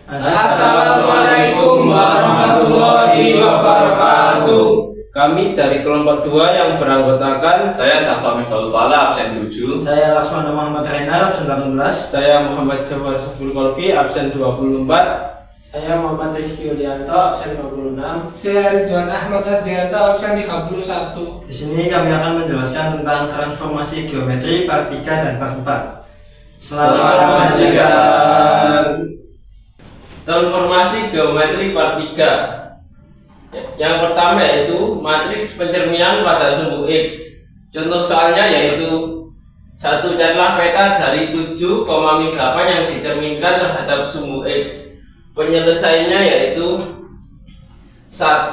Assalamualaikum warahmatullahi wabarakatuh. Kami dari kelompok 2 yang beranggotakan Saya Jafar Mifal Fala, absen 7. Saya Laksmana Muhammad Renar, absen 18. saya Muhammad Jafar Saful Kolbi, absen 24. Saya Muhammad Rizky Yulianto, absen 26. Saya Ridwan Ahmad Asdianto, absen 31. Di sini kami akan menjelaskan tentang transformasi geometri part 3 dan part 4. Selamat menyaksikan transformasi geometri part 3. Yang pertama yaitu matriks pencerminan pada sumbu X. Contoh soalnya yaitu 1. Carilah peta dari 7, min 8 yang dicerminkan terhadap sumbu X. Penyelesaiannya yaitu 1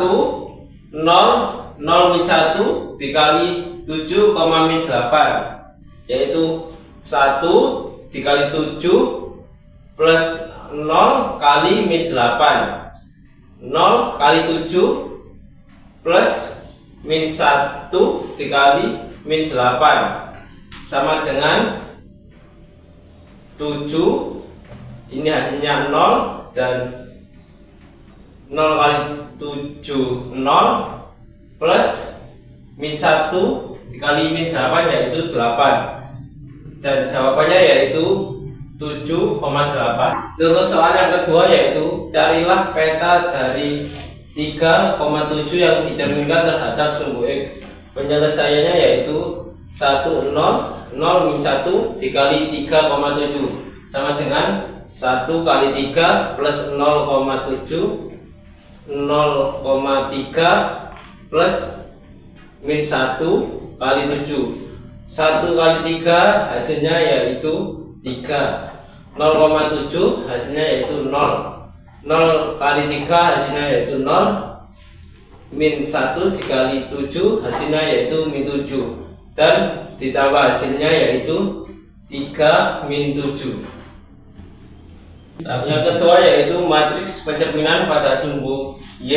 0 min 1 dikali 7, min 8, yaitu 1 dikali 7 plus 0 kali min 8, 0 kali 7 plus min 1 dikali min 8 sama dengan 7. Ini hasilnya 0 dan 0 kali 7 0 plus min 1 dikali min 8 yaitu 8, dan jawabannya yaitu 7,8. Contoh soal yang kedua yaitu carilah peta dari 3,7 yang dicerminkan terhadap sumbu X. Penyelesaiannya yaitu 1 0 min 1 dikali 3,7 sama dengan 1 kali 3 plus 0,7 0,3 plus min 1 kali 7. 1 kali 3 hasilnya yaitu 3. 0,7 hasilnya yaitu 0. 0 kali 3 hasilnya yaitu 0. Min 1 dikali 7 hasilnya yaitu min 7. Dan ditambah hasilnya yaitu 3 min 7. Yang kedua yaitu matriks pencerminan pada sumbu Y.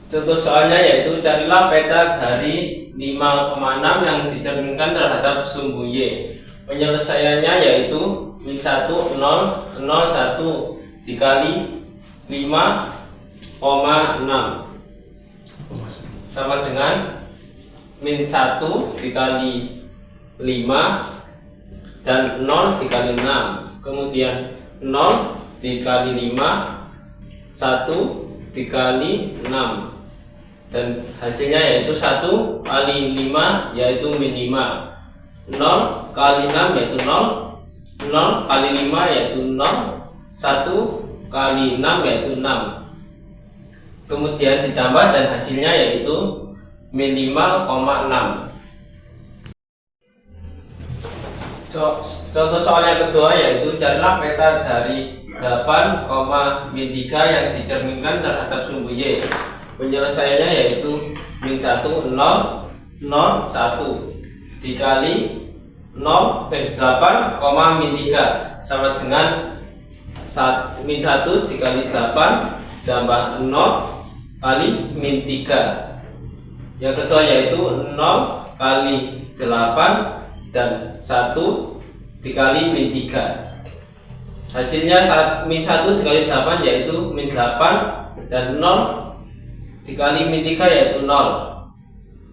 Contoh soalnya yaitu carilah peta dari 5,6 yang dicerminkan terhadap sumbu Y. Penyelesaiannya yaitu min 1 0 0 1 dikali 5,6 sama dengan min 1 dikali 5 dan 0 dikali 6, kemudian 0 dikali 5 1 dikali 6, dan hasilnya yaitu 1 kali 5 yaitu min 5, 0 kali 6 yaitu 0, 0 kali 5 yaitu 0, 1 kali 6 yaitu 6, kemudian ditambah dan hasilnya yaitu min 5,6. Contoh soal yang kedua yaitu carilah peta dari 8, min 3 yang dicerminkan terhadap sumbu Y. Penyelesaiannya yaitu min 1 0 0 1 dikali 8, min 3 sama dengan min 1 dikali 8 tambah 0 kali min 3. Yang kedua yaitu 0 kali 8 dan 1 dikali min 3. Hasilnya min 1 dikali 8 yaitu min 8, dan 0 dikali min 3 yaitu 0.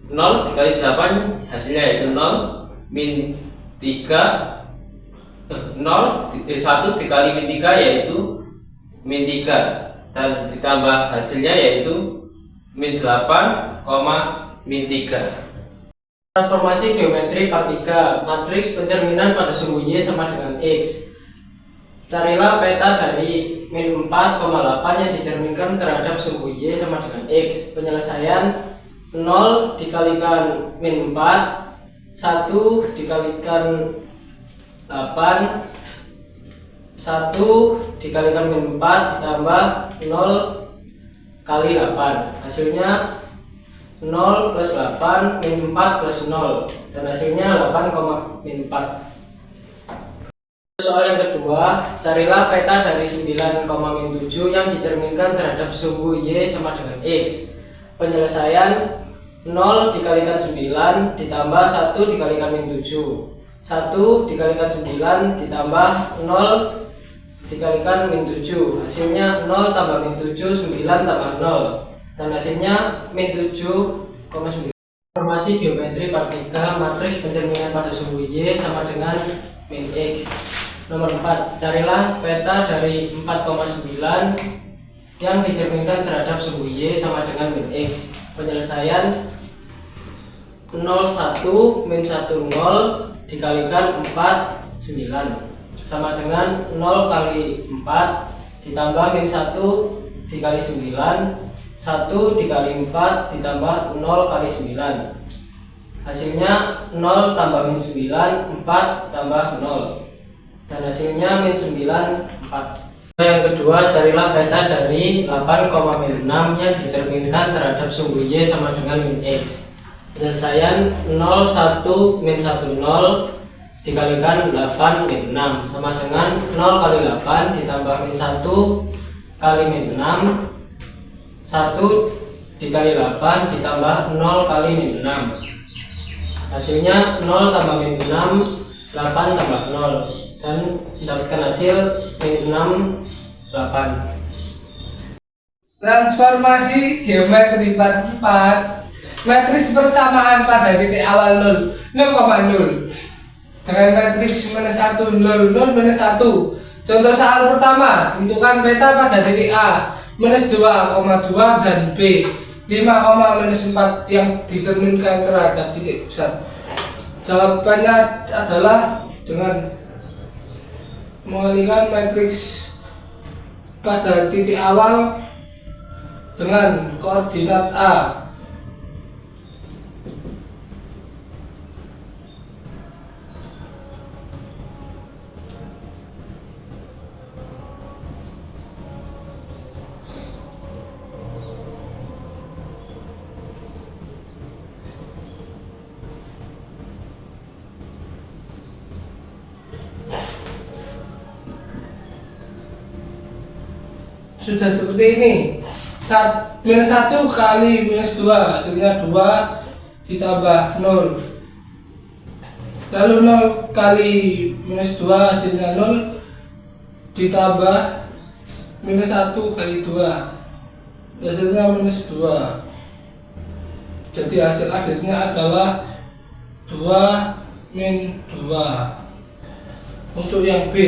0 dikali 8 hasilnya yaitu 0, min 3 1 dikali min 3 yaitu min 3, dan ditambah hasilnya yaitu min 8, min 3. Transformasi geometri part 3. Matriks pencerminan pada sumbu Y sama dengan X. Carilah peta dari min 4,8 yang dicerminkan terhadap sumbu Y sama dengan X. Penyelesaian 0 dikalikan min 4, 1 dikalikan 8, 1 dikalikan min 4 ditambah 0 kali 8. Hasilnya 0 plus 8 min 4 plus 0, dan hasilnya 8, min 4. Soal yang kedua, carilah peta dari 9, min 7 yang dicerminkan terhadap sumbu Y sama dengan X. Penyelesaian 0 dikalikan 9 ditambah 1 dikalikan min 7, 1 dikalikan 9 ditambah 0 dikalikan min 7, hasilnya 0 tambah min 7, 9 tambah 0, dan hasilnya min 7,9. Informasi geometri part 3, matriks pencerminan pada sumbu Y sama dengan min X. Nomor 4, carilah peta dari 4,9 yang dicerminkan terhadap sumbu Y sama dengan min X. Penyelesaian 0 1 min 1 0 dikalikan 4 9 sama dengan 0 kali 4 ditambah min 1 dikali 9, 1 dikali 4 ditambah 0 kali 9, hasilnya 0 tambah min 9, 4 tambah 0, dan hasilnya min 9 4. Yang kedua, carilah peta dari 8,6 yang dicerminkan terhadap sumbu Y sama dengan min X. Penyelesaian 0 1 min 1 0 dikalikan 8 min 6 sama dengan 0 kali 8 ditambah min 1 kali min 6, 1 dikali 8 ditambah 0 kali min 6, hasilnya 0 tambah min 6 8 tambah 0, dan mendapatkan hasil min 6 8. Transformasi geometri part 4, matriks persamaan pada titik awal 0,0 dengan matriks minus 1 0 0 minus 1. Contoh soal pertama, tentukan peta pada titik A minus 2,2 dan B 5, minus 4 yang dicerminkan terhadap titik pusat. Jawabannya adalah dengan mengalihkan matriks pada titik awal dengan koordinat A. Sudah seperti ini. Minus 1 kali minus 2 hasilnya 2 ditambah 0, lalu 0 kali minus 2 hasilnya 0 ditambah minus 1 kali 2 hasilnya minus 2. Jadi hasil akhirnya adalah 2 min 2 untuk yang B.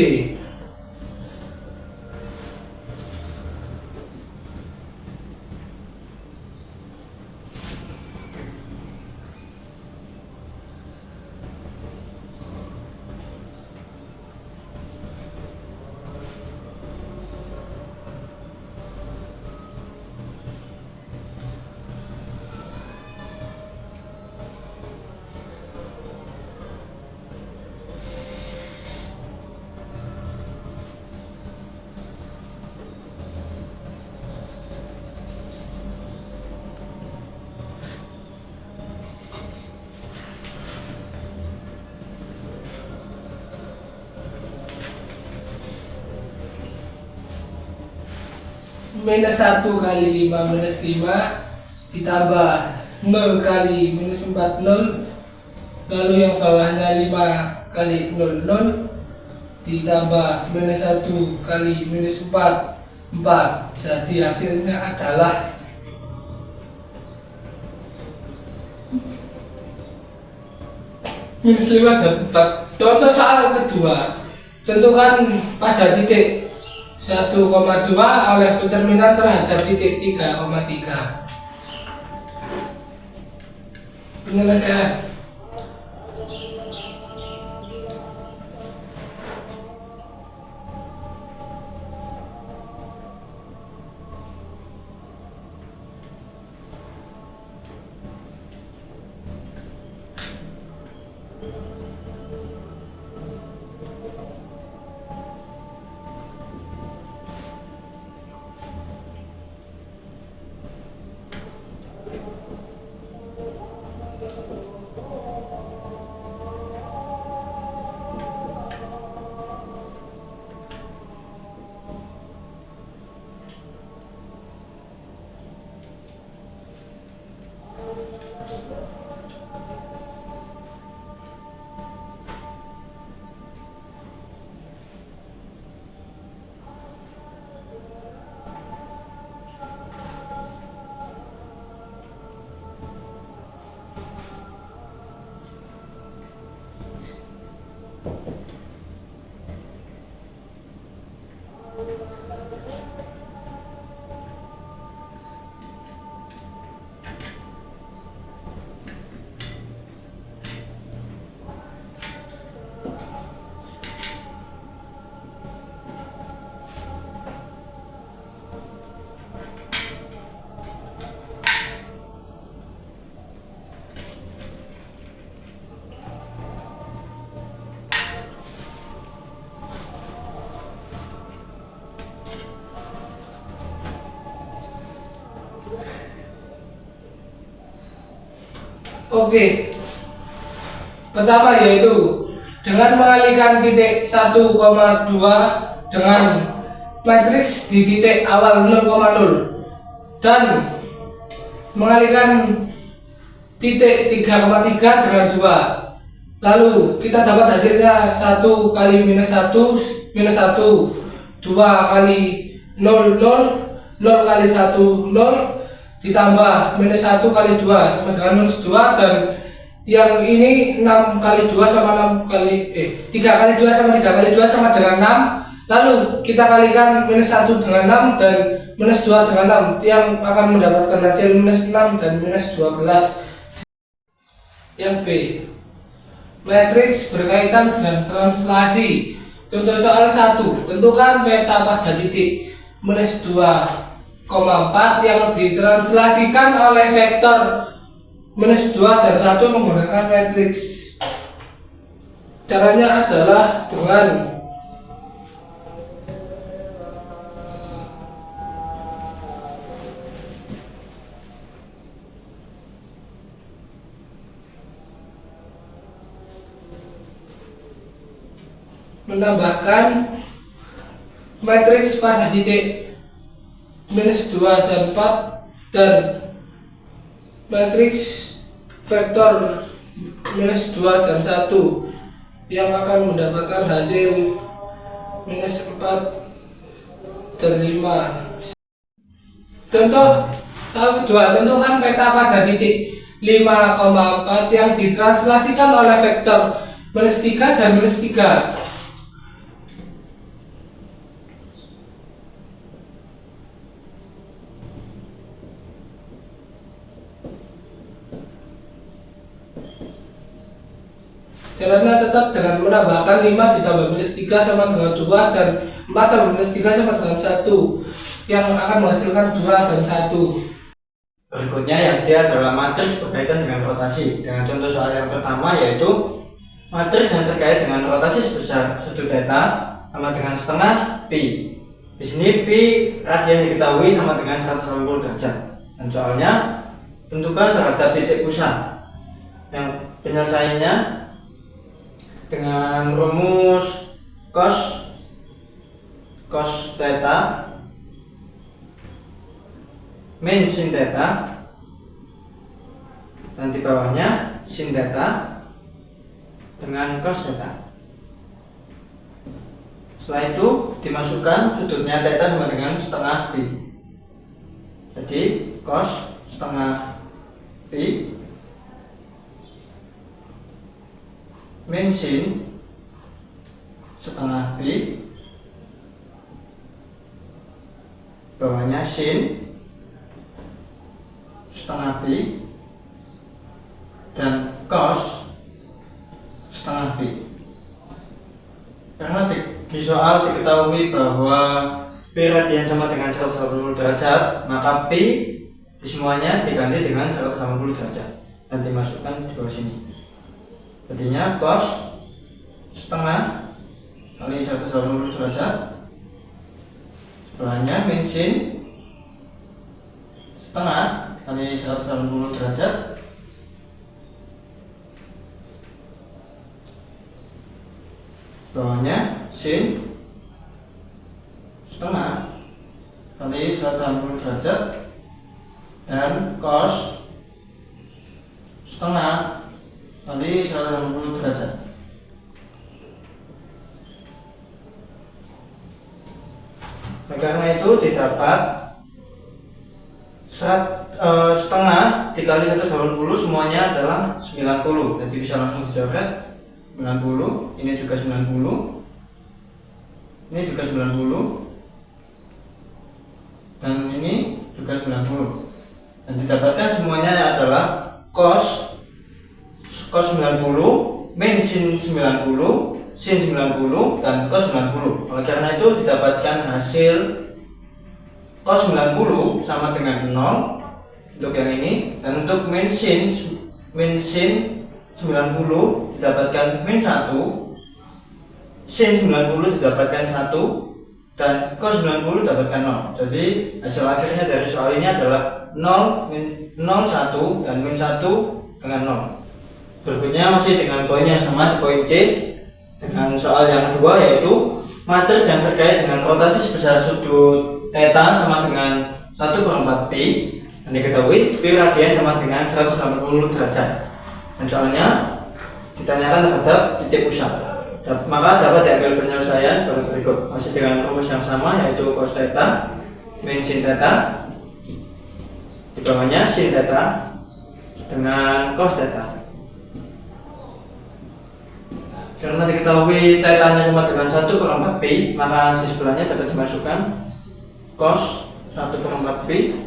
Minus 1 kali 5 minus 5 ditambah 0 kali minus 4 0, lalu yang bawahnya 5 kali 0 0 ditambah minus 1 kali minus 4 4. Jadi hasilnya adalah minus 5 dan 4. Contoh soal kedua, tentukan pada titik 1,2 oleh pencerminan terhadap titik 3,3. Penyelesaian. Oke. Pertama yaitu dengan mengalihkan titik 1,2 dengan matriks di titik awal 0,0 dan mengalihkan titik 3,3 dengan 2. Lalu kita dapat hasilnya 1 kali minus 1 minus 1, 2 kali 0 0, 0 kali 1 0, ditambah minus 1 kali 2 sama dengan minus 2, dan yang ini 6 kali 2 sama 6 kali 3 kali 2 sama 3 kali 2 sama dengan 6. Lalu kita kalikan minus 1 dengan 6 dan minus 2 dengan 6 yang akan mendapatkan hasil minus 6 dan minus 12. Yang B, matriks berkaitan dengan translasi. Contoh soal 1, tentukan peta pada titik minus 2,4 yang ditranslasikan oleh vektor minus 2 dan 1 menggunakan matriks. Caranya adalah dengan menambahkan matriks pada titik minus 2 dan 4 dan matriks vektor minus 2 dan 1 yang akan mendapatkan hasil minus 4 dan 5. Contoh soal kedua, tentukan peta pada titik 5,4 yang ditranslasikan oleh vektor minus 3 dan minus 3. Caranya tetap dengan menambahkan 5 ditambah minus 3 sama dengan 2 dan 4 tambah minus 3 sama dengan 1 yang akan menghasilkan 2 dan 1. Berikutnya yang D adalah matriks berkaitan dengan rotasi. Dengan contoh soal yang pertama yaitu matriks yang terkait dengan rotasi sebesar sudut theta sama dengan setengah pi. Di sini pi radian diketahui sama dengan 180 derajat. Dan soalnya tentukan terhadap titik pusat. Yang penyelesaiannya dengan rumus cos theta min sin theta dan di bawahnya sin theta dengan cos theta. Setelah itu dimasukkan sudutnya theta sama dengan setengah pi. Jadi cos setengah pi min sin setengah pi, bawahnya sin setengah pi dan cos setengah pi. Karena di soal diketahui bahwa pi radian sama dengan 180 derajat, maka pi di semuanya diganti dengan 180 derajat dan dimasukkan di bawah sini. Jadinya cos setengah kali 180 derajat, sebelahnya min sin setengah kali 180 derajat, bawahnya sin setengah kali 180 derajat dan cos setengah kali 180 derajat. Nah, karena itu didapat setengah dikali 180 semuanya adalah 90. Jadi bisa langsung dicoret 90, ini juga 90, ini juga 90, dan ini juga 90. Dan didapatkan semuanya adalah cos 90 min sin 90 sin 90 dan cos 90. Oleh karena itu didapatkan hasil cos 90 sama dengan 0 untuk yang ini, dan untuk min sin 90 didapatkan min 1, sin 90 didapatkan 1, dan cos 90 didapatkan 0. Jadi hasil akhirnya dari soal ini adalah 0, 1 dan min 1 dengan 0. Berikutnya masih dengan poin yang sama di poin C, dengan soal yang kedua yaitu matriks yang terkait dengan rotasi sebesar sudut theta sama dengan 1/4 pi, dan diketahui pi radian sama dengan 180 derajat. Dan soalnya ditanyakan terhadap titik pusat. Maka dapat diambil penyelesaian sebagai berikut. Masih dengan rumus yang sama yaitu cos theta min sin theta, di bawahnya sin theta dengan cos theta. Karena diketahui theta-nya sama dengan 1/4 pi, maka di sebelahnya dapat dimasukkan cos 1/4 pi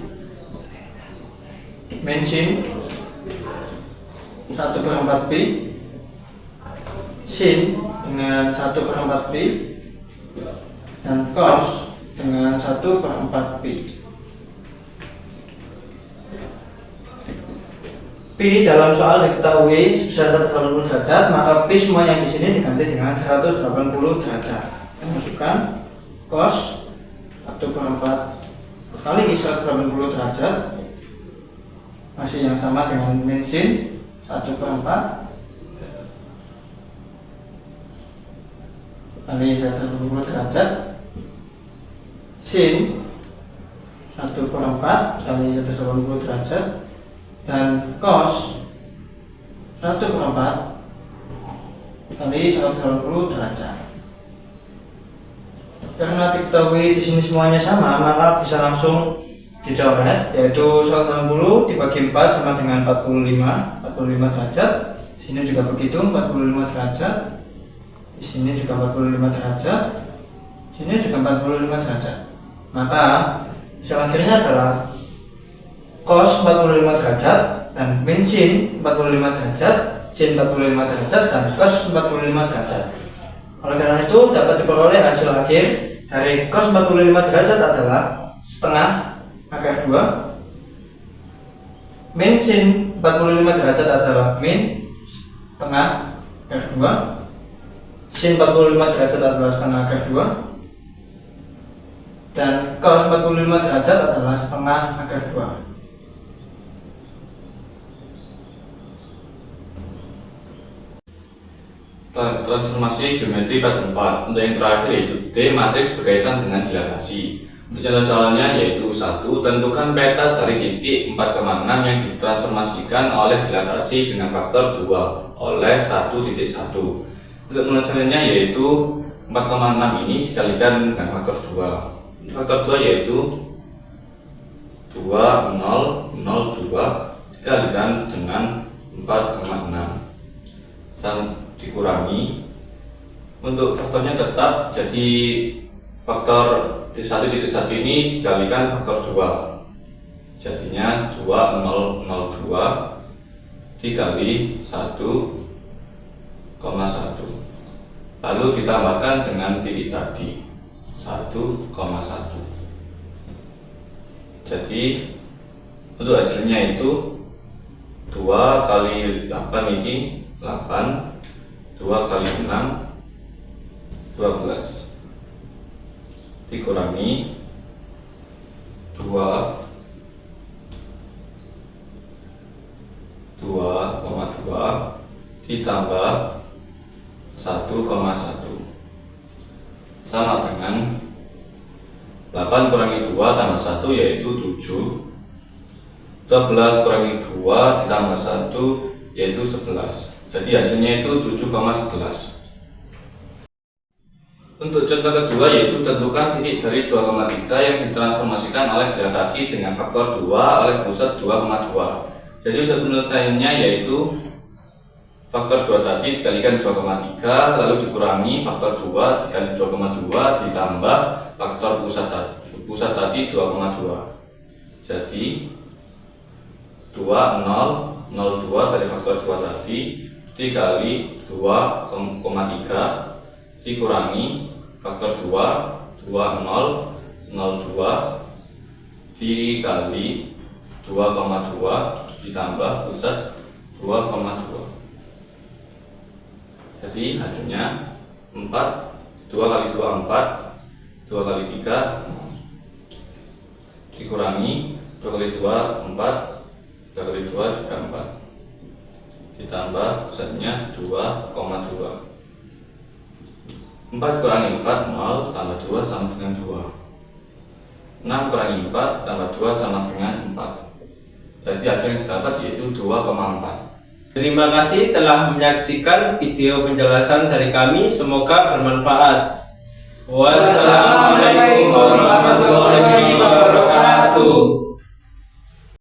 min sin 1/4 pi sin dengan 1/4 pi dan cos dengan 1/4 pi. Pi dalam soal diketahui sebesar 180 derajat, maka pi semua yang di sini diganti dengan 180 derajat. Kita masukkan cos 1/4 kali 180 derajat, masih yang sama dengan min sin 1/4 kali 180 derajat, sin 1/4 kali 180 derajat, dan cos 1/4 kali 180 derajat. Karena diketahui di sini semuanya sama, maka bisa langsung dicoret, yaitu 180 dibagi 4 sama dengan 45 derajat. Di sini juga begitu, 45 derajat. Di sini juga 45 derajat. Di sini juga 45 derajat. Maka hasil akhirnya adalah cos 45 derajat dan min sin 45 derajat, sin 45 derajat, dan cos 45 derajat. Oleh karena itu dapat diperoleh hasil akhir dari cos 45 derajat adalah setengah akar 2, min sin 45 derajat adalah min setengah akar 2, sin 45 derajat adalah setengah akar 2, dan cos 45 derajat adalah setengah akar 2. Transformasi geometri part 4. Untuk yang terakhir yaitu D, matriks berkaitan dengan dilatasi. Untuk contoh soalnya yaitu 1. Tentukan peta dari titik 4,6 yang ditransformasikan oleh dilatasi dengan faktor 2 oleh 1.1. Untuk penyelesaiannya yaitu 4,6 ini dikalikan dengan faktor 2. Faktor 2 yaitu 2,002 dikalikan dengan 4,6 dikurangi. Untuk faktornya tetap, jadi faktor 1.1 ini dikalikan faktor 2, jadinya 2002 dikali 1,1, lalu ditambahkan dengan titik tadi 1,1. Jadi untuk hasilnya itu 2 kali 8 ini 8, 2 kali 6 12 dikurangi 2,2 ditambah 1,1 sama dengan 8 kurangi 2 tambah 1 yaitu 7, 12 kurangi 2 ditambah 1 yaitu 11. Jadi hasilnya itu 7,11. Untuk contoh kedua yaitu tentukan titik dari 2,3 yang ditransformasikan oleh dilatasi dengan faktor 2 oleh pusat 2,2. Jadi untuk penyelesaiannya yaitu faktor 2 tadi dikalikan 2,3 lalu dikurangi faktor 2 dikali 2,2 ditambah faktor pusat pusat tadi 2,2. Jadi 2, 0, 0, 2 dari faktor 2 tadi dikali 2,3 dikurangi faktor 2, 2, 0, 0, 2 dikali 2,2 ditambah pusat 2,2. Jadi hasilnya 4, 2 kali 2 4, 2 kali 3 dikurangi 2 kali 2 4, 2 kali 2 juga 4 ditambah pusatnya 2,2. 4 kurangi 4 0 tambah 2 sama dengan 2. 6 kurangi 4 tambah 2 sama dengan 4. Jadi hasil yang didapat yaitu 2,4. Terima kasih telah menyaksikan video penjelasan dari kami. Semoga bermanfaat. Wassalamualaikum